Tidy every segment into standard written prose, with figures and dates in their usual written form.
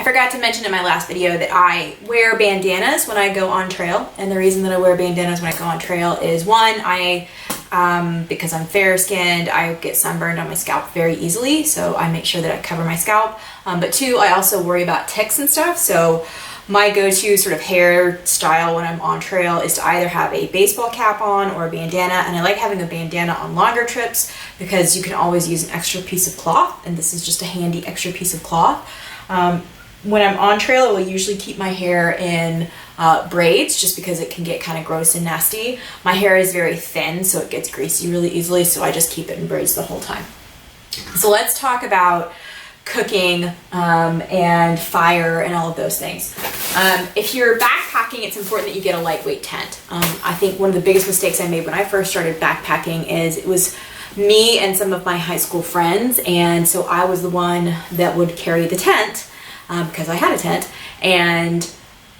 I forgot to mention in my last video that I wear bandanas when I go on trail, and the reason that I wear bandanas when I go on trail is one, because I'm fair skinned, I get sunburned on my scalp very easily, so I make sure that I cover my scalp. But two, I also worry about ticks and stuff, so my go-to sort of hairstyle when I'm on trail is to either have a baseball cap on or a bandana, and I like having a bandana on longer trips because you can always use an extra piece of cloth, and this is just a handy extra piece of cloth. When I'm on trail, I will usually keep my hair in braids just because it can get kind of gross and nasty. My hair is very thin, so it gets greasy really easily, so I just keep it in braids the whole time. So let's talk about cooking and fire and all of those things. If you're backpacking, it's important that you get a lightweight tent. I think one of the biggest mistakes I made when I first started backpacking is it was me and some of my high school friends, and so I was the one that would carry the tent because I had a tent, and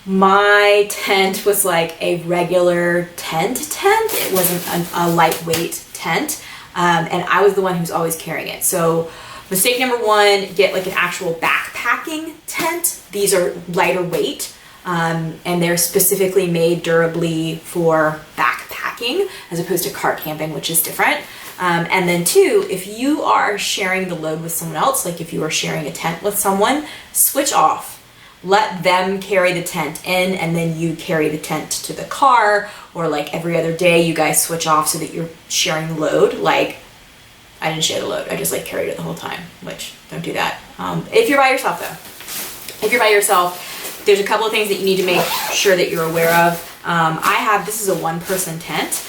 my tent was like a regular tent. It wasn't a lightweight tent, and I was the one who's always carrying it. So mistake number one, get like an actual backpacking tent. These are lighter weight, and they're specifically made durably for backpacking as opposed to car camping, which is different. And then two, if you are sharing the load with someone else, like if you are sharing a tent with someone, switch off. Let them carry the tent in, and then you carry the tent to the car, or like every other day you guys switch off so that you're sharing the load. Like, I didn't share the load, I just like carried it the whole time, which don't do that. If you're by yourself though, if you're by yourself, there's a couple of things that you need to make sure that you're aware of. This is a one-person tent.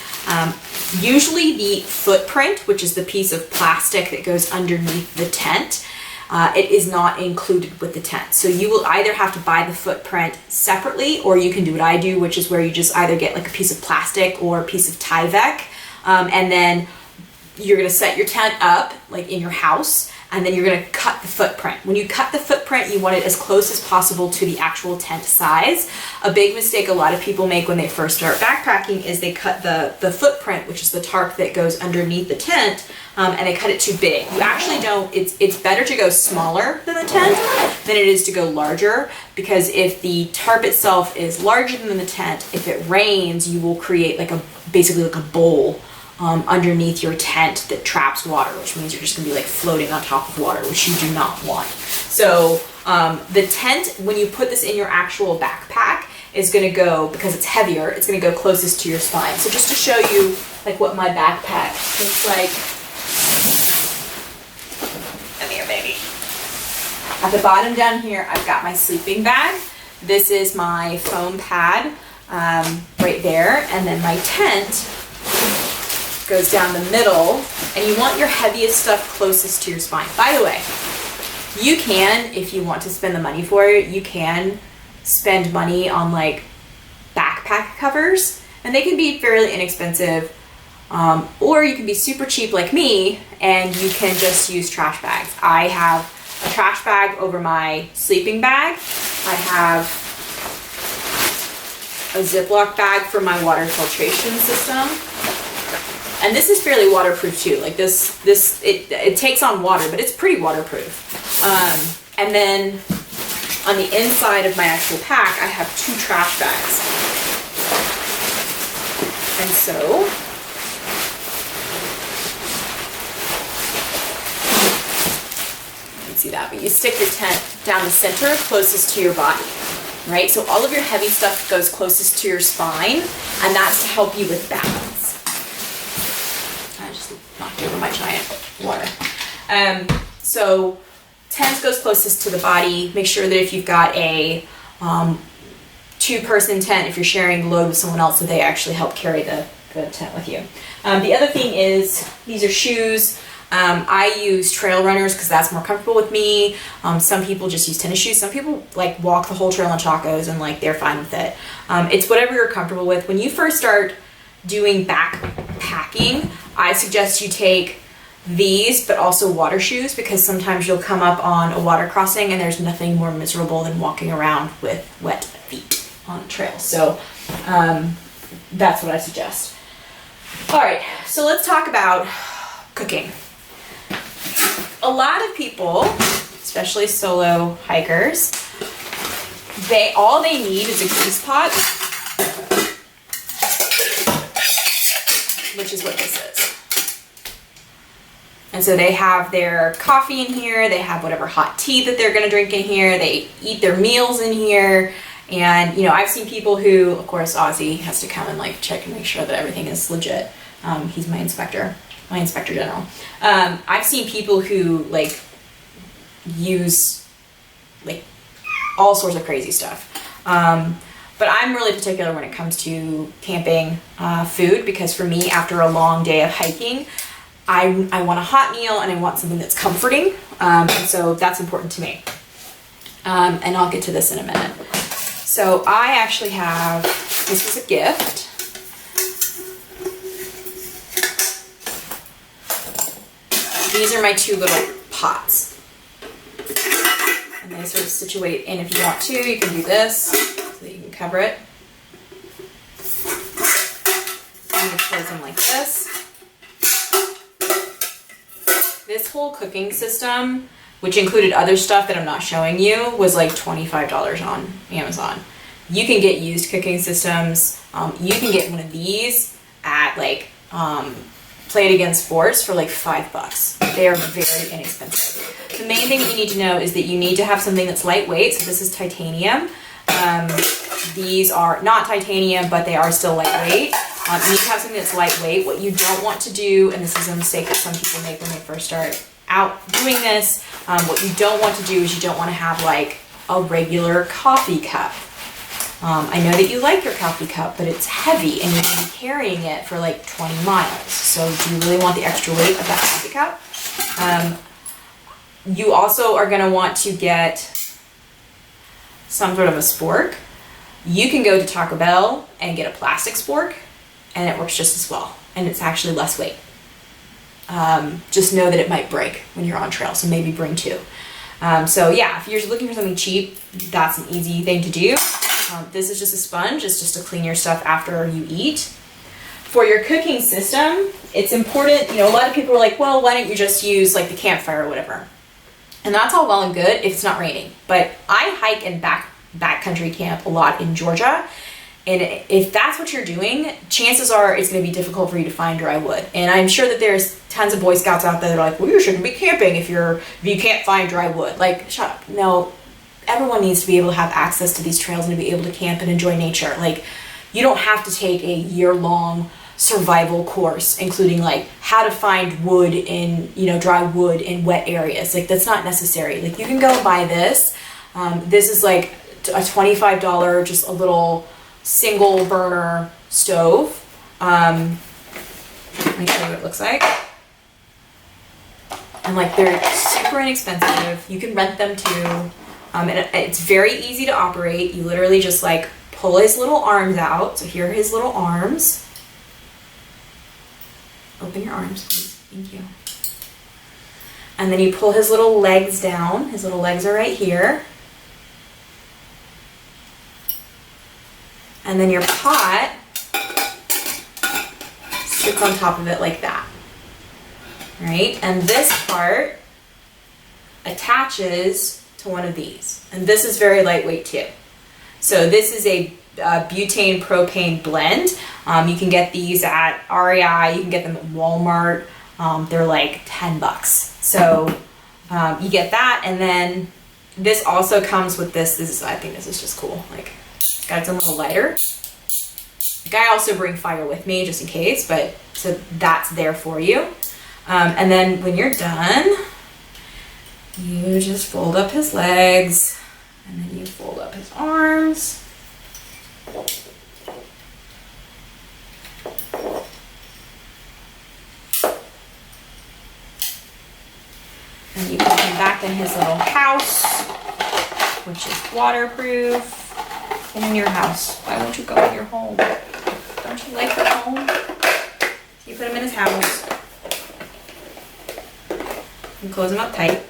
Usually the footprint, which is the piece of plastic that goes underneath the tent, it is not included with the tent. So you will either have to buy the footprint separately, or you can do what I do, which is where you just either get like a piece of plastic or a piece of Tyvek, and then you're gonna set your tent up like in your house, and then you're gonna cut the footprint. When you cut the footprint, you want it as close as possible to the actual tent size. A big mistake a lot of people make when they first start backpacking is they cut the footprint, which is the tarp that goes underneath the tent, and they cut it too big. You actually don't, it's better to go smaller than the tent than it is to go larger, because if the tarp itself is larger than the tent, if it rains, you will create like basically like a bowl underneath your tent that traps water, which means you're just gonna be like floating on top of water, which you do not want. So the tent, when you put this in your actual backpack, is gonna go, because it's heavier, it's gonna go closest to your spine. So just to show you like what my backpack looks like. Come here, baby. At the bottom down here, I've got my sleeping bag. This is my foam pad right there, and then my tent goes down the middle, and you want your heaviest stuff closest to your spine. By the way, you can, if you want to spend the money for it, you can spend money on like backpack covers, and they can be fairly inexpensive, or you can be super cheap like me and you can just use trash bags. I have a trash bag over my sleeping bag. I have a Ziploc bag for my water filtration system. And this is fairly waterproof too. Like it takes on water, but it's pretty waterproof. And then on the inside of my actual pack, I have 2 trash bags. And so, you can see that, but you stick your tent down the center closest to your body, right? So all of your heavy stuff goes closest to your spine, and that's to help you with balance. Knocked over my giant water. So tent goes closest to the body. Make sure that if you've got a 2-person tent, if you're sharing the load with someone else, so they actually help carry the tent with you. The other thing is, these are shoes. I use trail runners because that's more comfortable with me. Some people just use tennis shoes. Some people like walk the whole trail in Chacos and like they're fine with it. It's whatever you're comfortable with. When you first start doing backpacking, I suggest you take these, but also water shoes, because sometimes you'll come up on a water crossing and there's nothing more miserable than walking around with wet feet on a trail. So that's what I suggest. All right, so let's talk about cooking. A lot of people, especially solo hikers, all they need is a grease pot, which is what this is. And so they have their coffee in here, they have whatever hot tea that they're gonna drink in here, they eat their meals in here. And, you know, I've seen people who, of course, Ozzy has to come and like check and make sure that everything is legit. He's my inspector general. I've seen people who like use like all sorts of crazy stuff. But I'm really particular when it comes to camping food, because for me, after a long day of hiking, I want a hot meal and I want something that's comforting. And so that's important to me. And I'll get to this in a minute. So I actually have, this was a gift. These are my 2 little pots. And they sort of situate in, if you want to, you can do this, so that you can cover it. And you close them like this. This whole cooking system, which included other stuff that I'm not showing you, was like $25 on Amazon. You can get used cooking systems. You can get one of these at like Play It Again Sports for like $5. They are very inexpensive. The main thing that you need to know is that you need to have something that's lightweight. So this is titanium. These are not titanium, but they are still lightweight. You need to have something that's lightweight. What you don't want to do, and this is a mistake that some people make when they first start out doing this, what you don't want to do is you don't want to have like a regular coffee cup. I know that you like your coffee cup, but it's heavy and you're going to be carrying it for like 20 miles. So do you really want the extra weight of that coffee cup? You also are going to want to get some sort of a spork. You can go to Taco Bell and get a plastic spork, and it works just as well. And it's actually less weight. Just know that it might break when you're on trail, so maybe bring 2. So yeah, if you're looking for something cheap, that's an easy thing to do. This is just a sponge. It's just to clean your stuff after you eat. For your cooking system, it's important, you know, a lot of people are like, well, why don't you just use like the campfire or whatever? And that's all well and good if it's not raining. But I hike and backcountry camp a lot in Georgia. And if that's what you're doing, chances are it's going to be difficult for you to find dry wood. And I'm sure that there's tons of Boy Scouts out there that are like, well, you shouldn't be camping if you can't find dry wood. Like, shut up. No, everyone needs to be able to have access to these trails and to be able to camp and enjoy nature. Like, you don't have to take a year-long survival course, including like how to find wood in, you know, dry wood in wet areas. Like, that's not necessary. Like, you can go buy this. This is like a $25, just a little single burner stove. Let me show you what it looks like. And like, they're super inexpensive. You can rent them too. And it's very easy to operate. You literally just like pull his little arms out. So here are his little arms. Open your arms, please. Thank you. And then you pull his little legs down. His little legs are right here. And then your pot sits on top of it like that, right? And this part attaches to one of these. And this is very lightweight too. So this is a butane propane blend. You can get these at REI, you can get them at Walmart. They're like $10. So you get that, and then this also comes with this. I think this is just cool. Like, it's got its own little lighter. Like, I also bring fire with me just in case, but so that's there for you. And then when you're done, you just fold up his legs, and then you fold up his arms. And you put him back in his little house, which is waterproof. And in your house. Why won't you go in your home? Don't you like your home? You put him in his house. And close him up tight.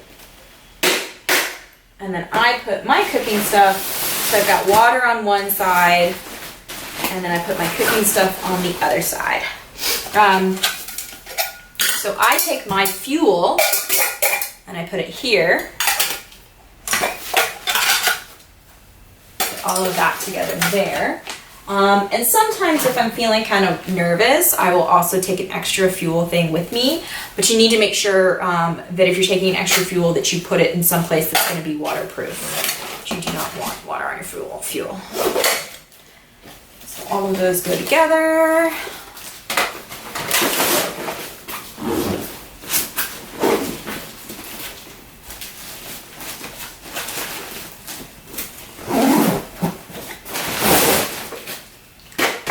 And then I put my cooking stuff, so I've got water on one side, and then I put my cooking stuff on the other side. So I take my fuel and I put it here. all of that together there. And sometimes if I'm feeling kind of nervous, I will also take an extra fuel thing with me, but you need to make sure that if you're taking an extra fuel that you put it in some place that's going to be waterproof. You do not want water on your fuel. So all of those go together.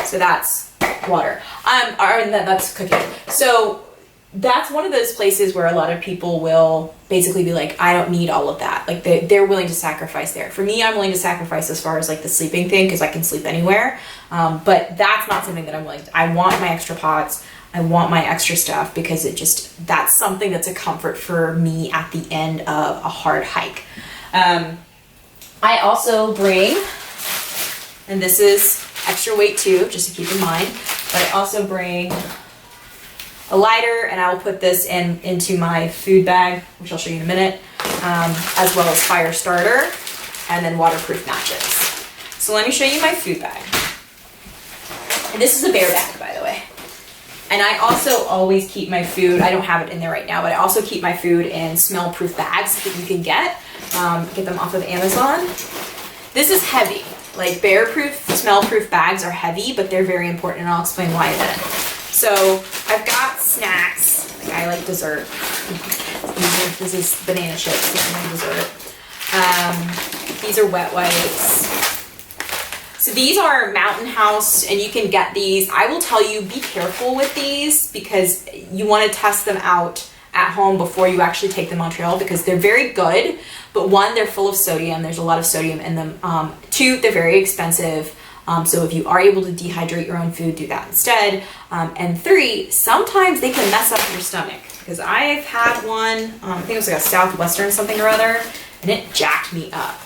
So that's water. Or that's cooking. So that's one of those places where a lot of people will basically be like, I don't need all of that. Like they're willing to sacrifice there. For me, I'm willing to sacrifice as far as like the sleeping thing because I can sleep anywhere. But that's not something that I'm willing to. I want my extra pots. I want my extra stuff because that's something that's a comfort for me at the end of a hard hike. I also bring, and this is extra weight too, just to keep in mind, but I also bring a lighter, and I will put this into my food bag, which I'll show you in a minute, as well as fire starter, and then waterproof matches. So let me show you my food bag. And this is a bear bag, by the way. And I also always keep my food, I don't have it in there right now, but I also keep my food in smell-proof bags that you can get them off of Amazon. This is heavy. Like bear-proof, smell-proof bags are heavy, but they're very important, and I'll explain why in a minute. So I've got snacks. Like I like dessert. This is banana chips. This is my dessert. These are wet wipes. So these are Mountain House, and you can get these. I will tell you, be careful with these because you want to test them out at home before you actually take them on trail because they're very good, but one, they're full of sodium. There's a lot of sodium in them. Two, they're very expensive. So if you are able to dehydrate your own food, do that instead. And three, sometimes they can mess up your stomach because I've had one, I think it was like a Southwestern something or other, and it jacked me up.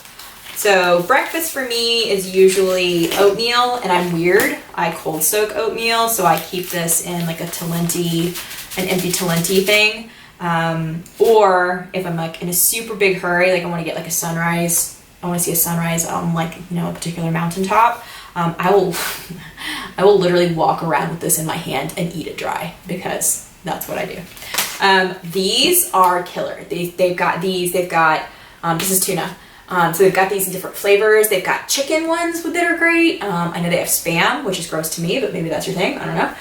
So breakfast for me is usually oatmeal, and I'm weird. I cold soak oatmeal, so I keep this in like an empty Talenti thing. Or if I'm like in a super big hurry, like I want to get like a sunrise, I want to see a sunrise on like, a particular mountaintop, I will literally walk around with this in my hand and eat it dry because that's what I do. These are killer. They've got this is tuna. So they've got these in different flavors. They've got chicken ones that are great. I know they have Spam, which is gross to me, but maybe that's your thing. I don't know.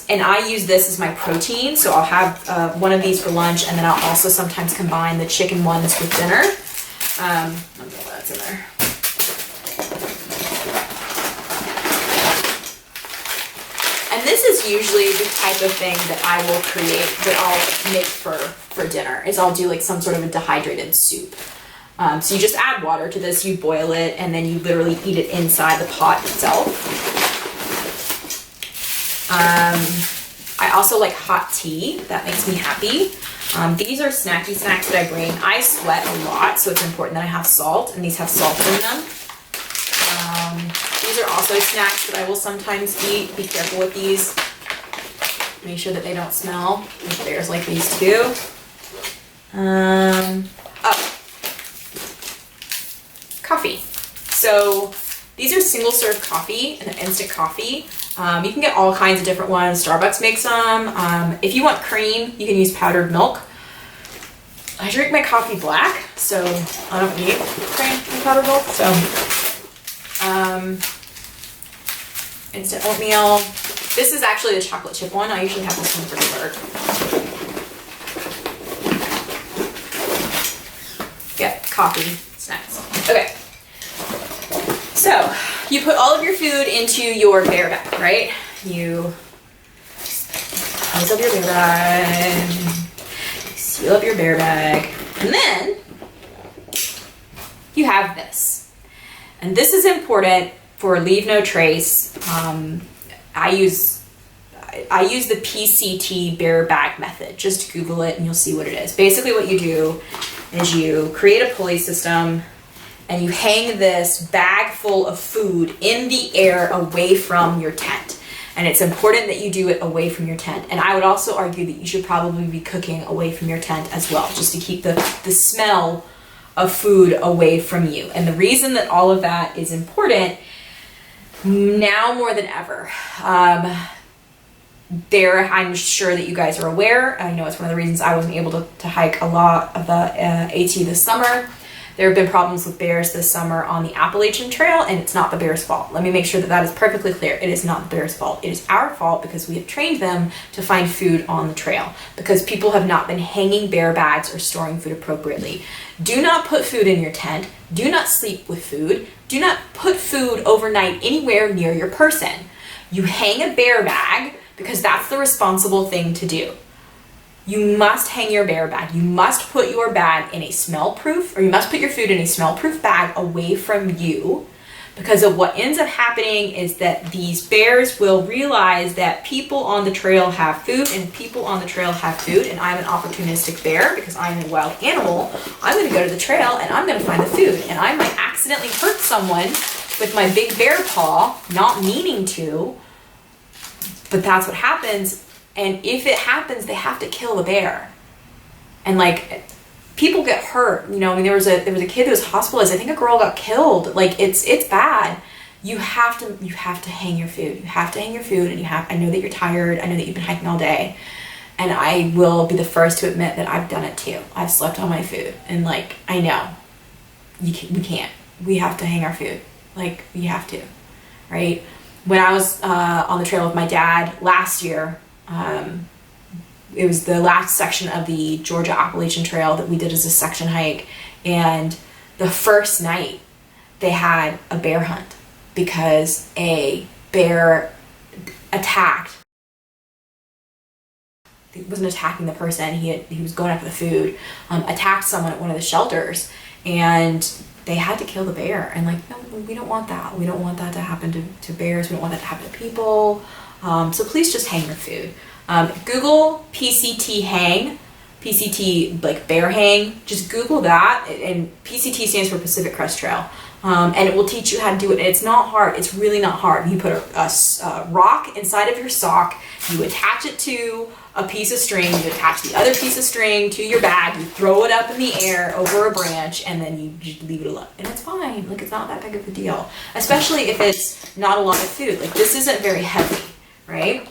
And I use this as my protein. So I'll have one of these for lunch, and then I'll also sometimes combine the chicken ones with dinner. Let me know that's in there. And this is usually the type of thing that I will create, that I'll make for dinner, is I'll do like some sort of a dehydrated soup. So you just add water to this, you boil it, and then you literally eat it inside the pot itself. I also like hot tea. That makes me happy. These are snacky snacks that I bring. I sweat a lot, so it's important that I have salt, and these have salt in them. These are also snacks that I will sometimes eat. Be careful with these. Make sure that they don't smell. There's bears like these too. Coffee. So these are single serve coffee and instant coffee. You can get all kinds of different ones. Starbucks makes them. If you want cream, you can use powdered milk. I drink my coffee black, so I don't need cream and powdered milk. So instant oatmeal. This is actually the chocolate chip one. I usually have this one for dessert. Yeah, coffee, snacks. Okay. So you put all of your food into your bear bag, right? You close up your bear bag, you seal up your bear bag, and then you have this. And this is important for leave no trace. I use the PCT bear bag method. Just Google it and you'll see what it is. Basically what you do is you create a pulley system and you hang this bag full of food in the air away from your tent. And it's important that you do it away from your tent. And I would also argue that you should probably be cooking away from your tent as well, just to keep the smell of food away from you. And the reason that all of that is important now more than ever, I'm sure that you guys are aware. I know it's one of the reasons I wasn't able to hike a lot of the AT this summer. There have been problems with bears this summer on the Appalachian Trail, and it's not the bears' fault. Let me make sure that that is perfectly clear. It is not the bears' fault. It is our fault because we have trained them to find food on the trail, because people have not been hanging bear bags or storing food appropriately. Do not put food in your tent. Do not sleep with food. Do not put food overnight anywhere near your person. You hang a bear bag because that's the responsible thing to do. You must hang your bear bag. You must put your bag in a smell-proof, or you must put your food in a smell-proof bag away from you, because of what ends up happening is that these bears will realize that people on the trail have food, and people on the trail have food, and I'm an opportunistic bear because I'm a wild animal. I'm gonna go to the trail and I'm gonna find the food, and I might accidentally hurt someone with my big bear paw, not meaning to, but that's what happens. And if it happens, they have to kill the bear. And like, people get hurt. You know, I mean, there was a kid that was hospitalized. I think a girl got killed. Like, it's bad. You have to hang your food. You have to hang your food, and I know that you're tired. I know that you've been hiking all day, and I will be the first to admit that I've done it too. I've slept on my food, and like, I know we can't. We have to hang our food. Like, we have to, right? When I was on the trail with my dad last year, it was the last section of the Georgia Appalachian Trail that we did as a section hike, and the first night they had a bear hunt because a bear attacked. He wasn't attacking the person, he was going after the food, attacked someone at one of the shelters, and they had to kill the bear. And like, no, we don't want that. We don't want that to happen to bears. We don't want that to happen to people. So please just hang your food. Google PCT hang, PCT like bear hang, just Google that, and PCT stands for Pacific Crest Trail. And it will teach you how to do it. And it's not hard. It's really not hard. You put a rock inside of your sock, you attach it to a piece of string, you attach the other piece of string to your bag, you throw it up in the air over a branch, and then you just leave it alone. And it's fine. Like, it's not that big of a deal, especially if it's not a lot of food. Like, this isn't very heavy, right?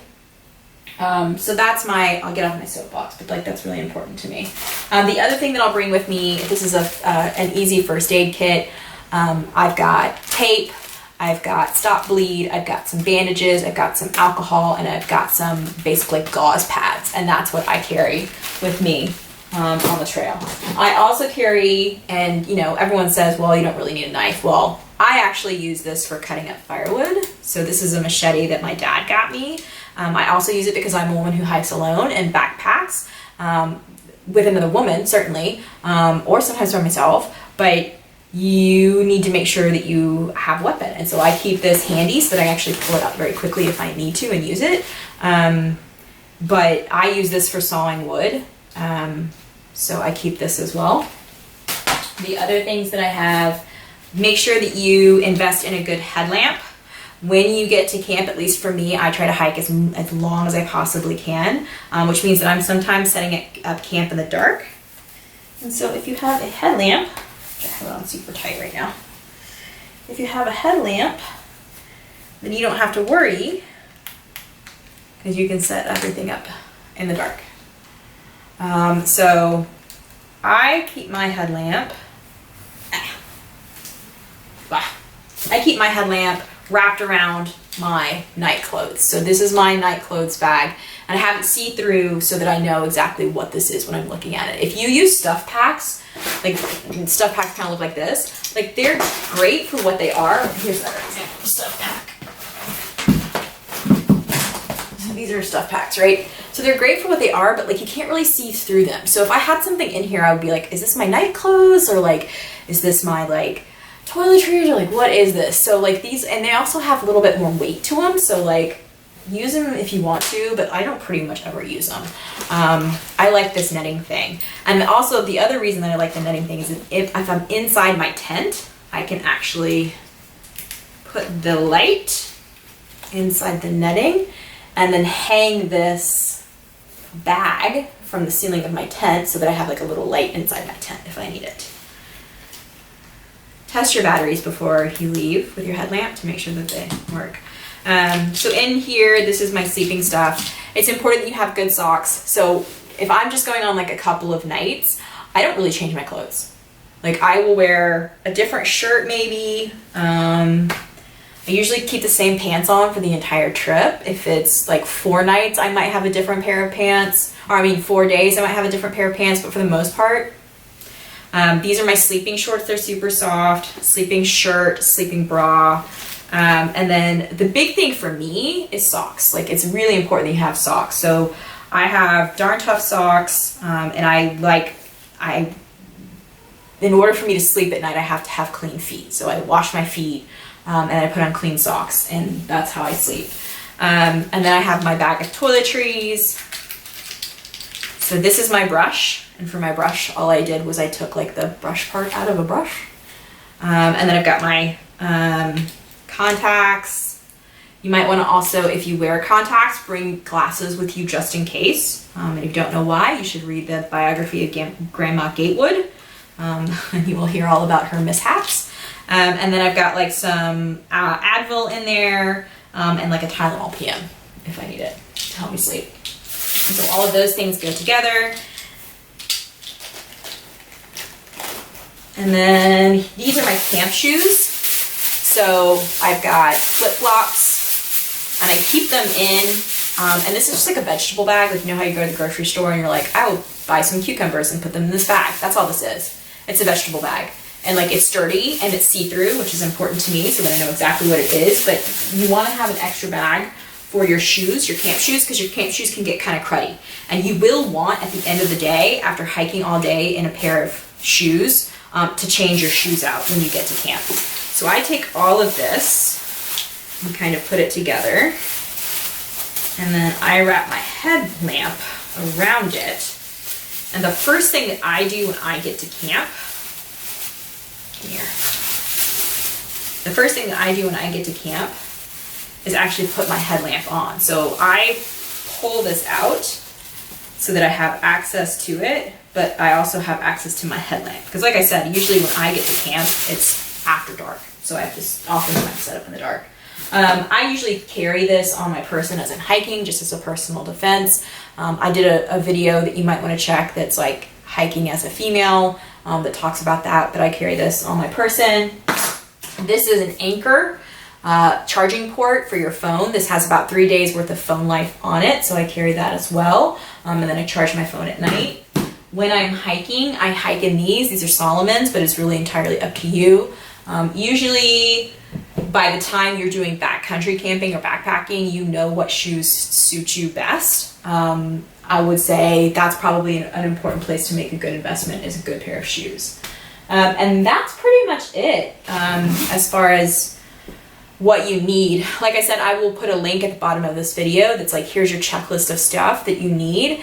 So that's I'll get off my soapbox, but like, that's really important to me. The other thing that I'll bring with me, this is an easy first aid kit. I've got tape, I've got stop bleed, I've got some bandages, I've got some alcohol, and I've got some basically gauze pads, and that's what I carry with me on the trail. I also carry, and you know, everyone says, well, you don't really need a knife. Well, I actually use this for cutting up firewood. So this is a machete that my dad got me. I also use it because I'm a woman who hikes alone and backpacks with another woman, certainly, or sometimes by myself, but you need to make sure that you have a weapon. And so I keep this handy so that I actually pull it out very quickly if I need to and use it. But I use this for sawing wood. So I keep this as well. The other things that I have, make sure that you invest in a good headlamp. When you get to camp, at least for me, I try to hike as long as I possibly can, which means that I'm sometimes setting up camp in the dark. And so if you have a headlamp, I have it on super tight right now. If you have a headlamp, then you don't have to worry because you can set everything up in the dark. So I keep my headlamp, wrapped around my night clothes. So this is my night clothes bag, and I have it see-through so that I know exactly what this is when I'm looking at it. If you use stuff packs, like stuff packs kind of look like this, like they're great for what they are. Here's another example of stuff pack. So these are stuff packs, right? So they're great for what they are, but like you can't really see through them. So if I had something in here, I would be like, is this my night clothes? Or like, is this my like toiletries, or like, what is this? So like these, and they also have a little bit more weight to them, so like use them if you want to, but I don't pretty much ever use them. I like this netting thing. And also the other reason that I like the netting thing is if I'm inside my tent, I can actually put the light inside the netting and then hang this bag from the ceiling of my tent so that I have like a little light inside my tent if I need it. test your batteries before you leave with your headlamp to make sure that they work. So in here, this is my sleeping stuff. It's important that you have good socks. So if I'm just going on like a couple of nights, I don't really change my clothes. Like I will wear a different shirt maybe. I usually keep the same pants on for the entire trip. If it's like 4 nights, I might have a different pair of pants. Or I mean 4 days, I might have a different pair of pants, but for the most part, these are my sleeping shorts. They're super soft. Sleeping shirt, sleeping bra. And then the big thing for me is socks. Like it's really important that you have socks. So I have darn tough socks, and in order for me to sleep at night, I have to have clean feet. So I wash my feet, and I put on clean socks, and that's how I sleep. And then I have my bag of toiletries. So this is my brush. And for my brush, all I did was I took like the brush part out of a brush. And then I've got my contacts. You might want to also, if you wear contacts, bring glasses with you just in case. And if you don't know why, you should read the biography of Grandma Gatewood. And you will hear all about her mishaps. And then I've got like some Advil in there, and like a Tylenol PM if I need it to help me sleep. And so all of those things go together. And then these are my camp shoes. So I've got flip-flops, and I keep them in, and this is just like a vegetable bag. Like, you know how you go to the grocery store and you're like, I will buy some cucumbers and put them in this bag. That's all this is. It's a vegetable bag. And like it's sturdy and it's see-through, which is important to me so that I know exactly what it is. But you want to have an extra bag for your shoes, your camp shoes, because your camp shoes can get kind of cruddy. And you will want, at the end of the day, after hiking all day in a pair of shoes, to change your shoes out when you get to camp. So I take all of this and kind of put it together. And then I wrap my headlamp around it. And the first thing that I do when I get to camp, the first thing that I do when I get to camp is actually put my headlamp on. So I pull this out so that I have access to it, but I also have access to my headlamp. Because like I said, usually when I get to camp, it's after dark. So I have to oftentimes set up in the dark. I usually carry this on my person as I'm hiking, just as a personal defense. I did a video that you might want to check that's like hiking as a female, that talks about that, but I carry this on my person. This is an Anchor charging port for your phone. This has about 3 days worth of phone life on it, so I carry that as well. And then I charge my phone at night. When I'm hiking, I hike in these. These are Solomon's, but it's really entirely up to you. Usually by the time you're doing backcountry camping or backpacking, you know what shoes suit you best. I would say that's probably an important place to make a good investment, is a good pair of shoes. And that's pretty much it as far as what you need. Like I said, I will put a link at the bottom of this video that's like, here's your checklist of stuff that you need.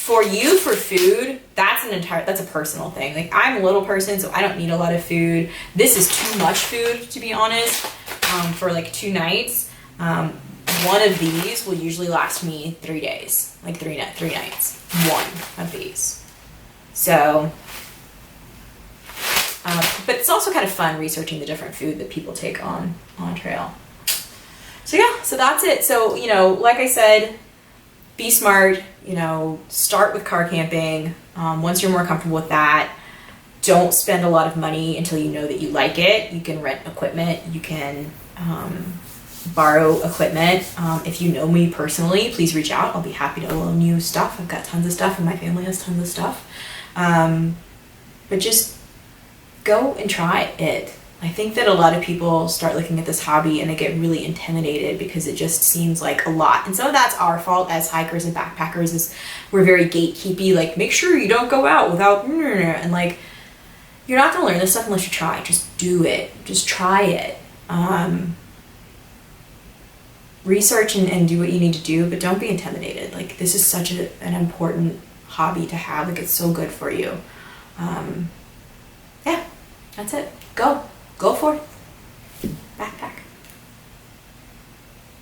For you, for food, that's a personal thing. Like, I'm a little person, so I don't need a lot of food. This is too much food, to be honest, for like 2 nights. One of these will usually last me 3 days, like 3 nights, one of these. So, but it's also kind of fun researching the different food that people take on trail. So yeah, so that's it. So, you know, like I said, be smart, you know, start with car camping. Once you're more comfortable with that, don't spend a lot of money until you know that you like it. You can rent equipment, you can borrow equipment. If you know me personally, please reach out. I'll be happy to loan you stuff. I've got tons of stuff and my family has tons of stuff. But just go and try it. I think that a lot of people start looking at this hobby and they get really intimidated because it just seems like a lot. And some of that's our fault as hikers and backpackers, is we're very gatekeepy, like, make sure you don't go out without, and like, you're not gonna learn this stuff unless you try. Just do it. Just try it. Research and do what you need to do, but don't be intimidated. Like, this is such an important hobby to have. Like, it's so good for you. Yeah, that's it. Go for it. Backpack.